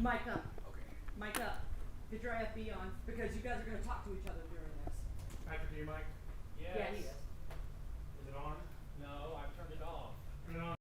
Mic up. Okay. Mic up. Get your IFB on because you guys are going to talk to each other during this. Patrick, do you mic? Yes. Yeah, he is. Is it on? No, I've turned it off. Turn it on.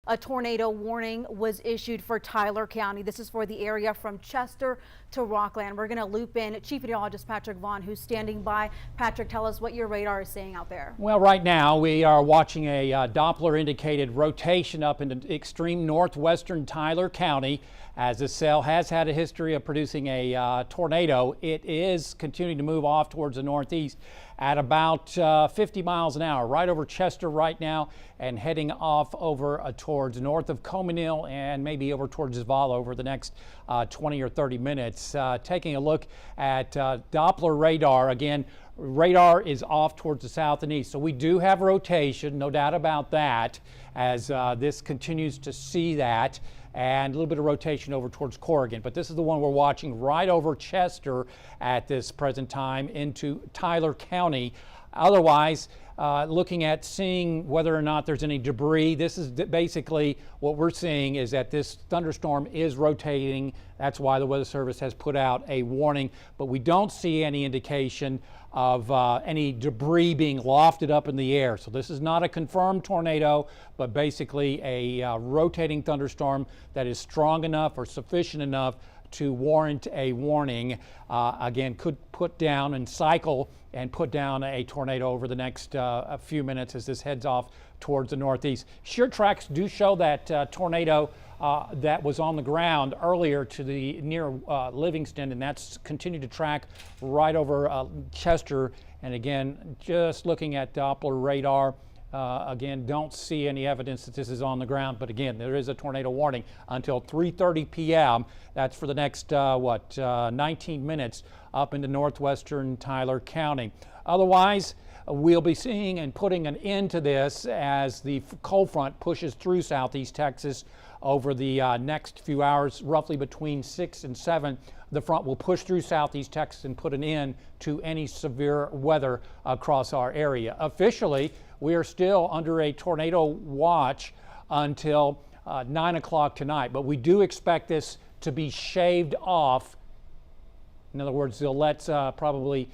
A tornado warning was issued for Tyler County. This is for the area from Chester to Rockland. We're going to loop in Chief Meteorologist Patrick Vaughn, who's standing by. Patrick, tell us what your radar is saying out there. Well, right now we are watching a Doppler indicated rotation up into extreme northwestern Tyler County. As this cell has had a history of producing a tornado, it is continuing to move off towards the northeast at about 50 miles an hour, right over Chester right now, and heading off over towards north of Cominil and maybe over towards Zavala over the next 20 or 30 minutes. Taking a look at Doppler radar, again, radar is off towards the south and east, so we do have rotation, no doubt about that, as this continues to see that, and a little bit of rotation over towards Corrigan. But this is the one we're watching right over Chester at this present time into Tyler County. Otherwise, looking at seeing whether or not there's any debris. This is basically what we're seeing is that this thunderstorm is rotating. That's why the Weather Service has put out a warning, but we don't see any indication of any debris being lofted up in the air. So this is not a confirmed tornado, but basically a rotating thunderstorm that is strong enough or sufficient enough to warrant a warning. Again, could put down and cycle and put down a tornado over the next a few minutes as this heads off towards the northeast. Shear tracks do show that tornado that was on the ground earlier to the near Livingston, and that's continued to track right over Chester. And again, just looking at Doppler radar, again, don't see any evidence that this is on the ground, but again, there is a tornado warning until 3:30 p.m. That's for the next 19 minutes up into northwestern Tyler County. Otherwise, we'll be seeing and putting an end to this as the cold front pushes through southeast Texas over the next few hours, roughly between 6 and 7. The front will push through southeast Texas and put an end to any severe weather across our area. Officially, we are still under a tornado watch until 9 o'clock tonight, but we do expect this to be shaved off. In other words, they'll let probably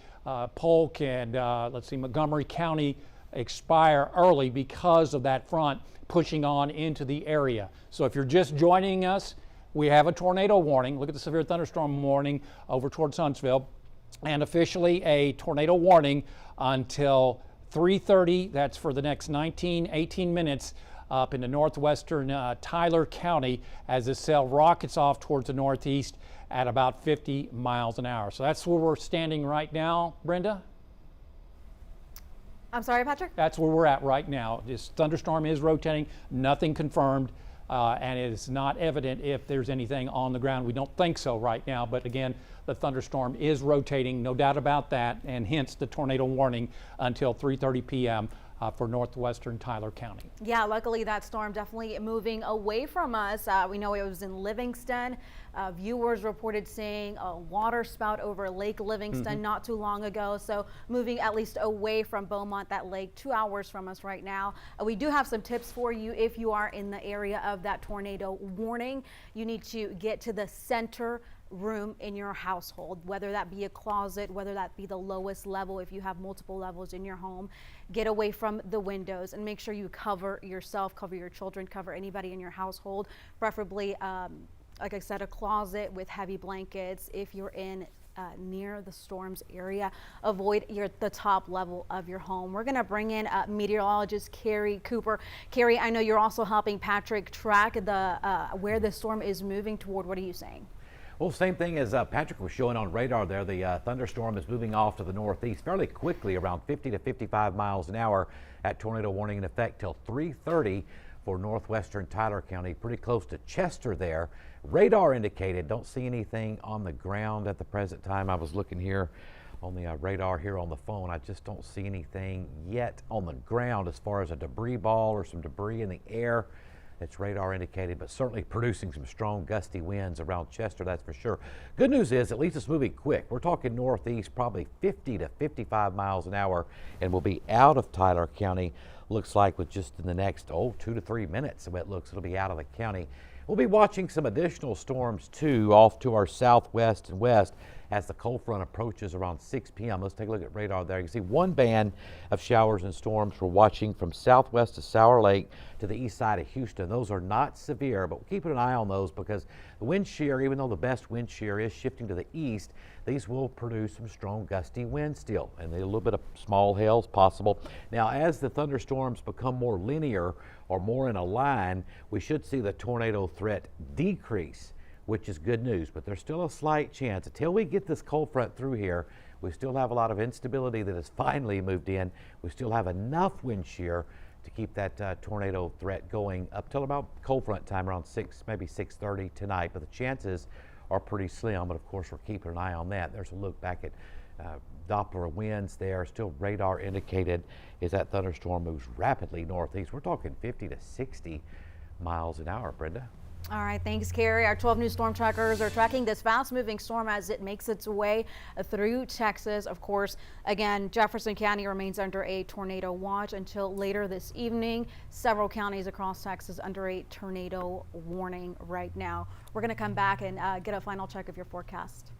Polk and let's see, Montgomery County expire early because of that front pushing on into the area. So if you're just joining us, we have a tornado warning. Look at the severe thunderstorm warning over towards Huntsville, and officially a tornado warning until 3:30. That's for the next 18 minutes up into northwestern Tyler County as this cell rockets off towards the northeast at about 50 miles an hour. So that's where we're standing right now, Brenda. I'm sorry, Patrick? That's where we're at right now. This thunderstorm is rotating, nothing confirmed, and it is not evident if there's anything on the ground. We don't think so right now, but again, the thunderstorm is rotating, no doubt about that, and hence the tornado warning until 3:30 p.m. For northwestern Tyler County. Yeah, luckily that storm definitely moving away from us. We know it was in Livingston. Viewers reported seeing a water spout over Lake Livingston not too long ago. So moving at least away from Beaumont, that lake, 2 hours from us right now. We do have some tips for you if you are in the area of that tornado warning. You need to get to the center room in your household, whether that be a closet, whether that be the lowest level if you have multiple levels in your home. Get away from the windows and make sure you cover yourself, cover your children, cover anybody in your household, preferably like I said, a closet with heavy blankets. If you're in near the storms area, avoid the top level of your home. We're going to bring in meteorologist Carrie Cooper. Carrie, I know you're also helping Patrick track the where the storm is moving toward. What are you saying? Well, same thing as Patrick was showing on radar there. The thunderstorm is moving off to the northeast fairly quickly, around 50 to 55 miles an hour. That tornado warning in effect till 3:30 for northwestern Tyler County, pretty close to Chester there. Radar indicated, don't see anything on the ground at the present time. I was looking here on the radar here on the phone. I just don't see anything yet on the ground as far as a debris ball or some debris in the air. It's radar indicated, but certainly producing some strong gusty winds around Chester, that's for sure. Good news is at least it's moving quick. We're talking northeast, probably 50 to 55 miles an hour, and we'll be out of Tyler County, looks like, with just in the next 2 to 3 minutes. So it looks it'll be out of the county. We'll be watching some additional storms too off to our southwest and west as the cold front approaches around 6 p.m. Let's take a look at radar there. You can see one band of showers and storms we're watching from southwest to Sour Lake to the east side of Houston. Those are not severe, but we're keeping an eye on those because the wind shear, even though the best wind shear is shifting to the east, these will produce some strong gusty winds still, and a little bit of small hails possible. Now, as the thunderstorms become more linear or more in a line, we should see the tornado threat decrease, which is good news, but there's still a slight chance. Until we get this cold front through here, we still have a lot of instability that has finally moved in. We still have enough wind shear to keep that tornado threat going up till about cold front time, around 6, maybe 6:30 tonight, but the chances are pretty slim, but of course we're keeping an eye on that. There's a look back at Doppler winds there, still radar indicated as that thunderstorm moves rapidly northeast. We're talking 50 to 60 miles an hour, Brenda. All right, thanks, Carrie. Our 12 news storm trackers are tracking this fast-moving storm as it makes its way through Texas. Of course, again, Jefferson County remains under a tornado watch until later this evening. Several counties across Texas under a tornado warning right now. We're going to come back and get a final check of your forecast.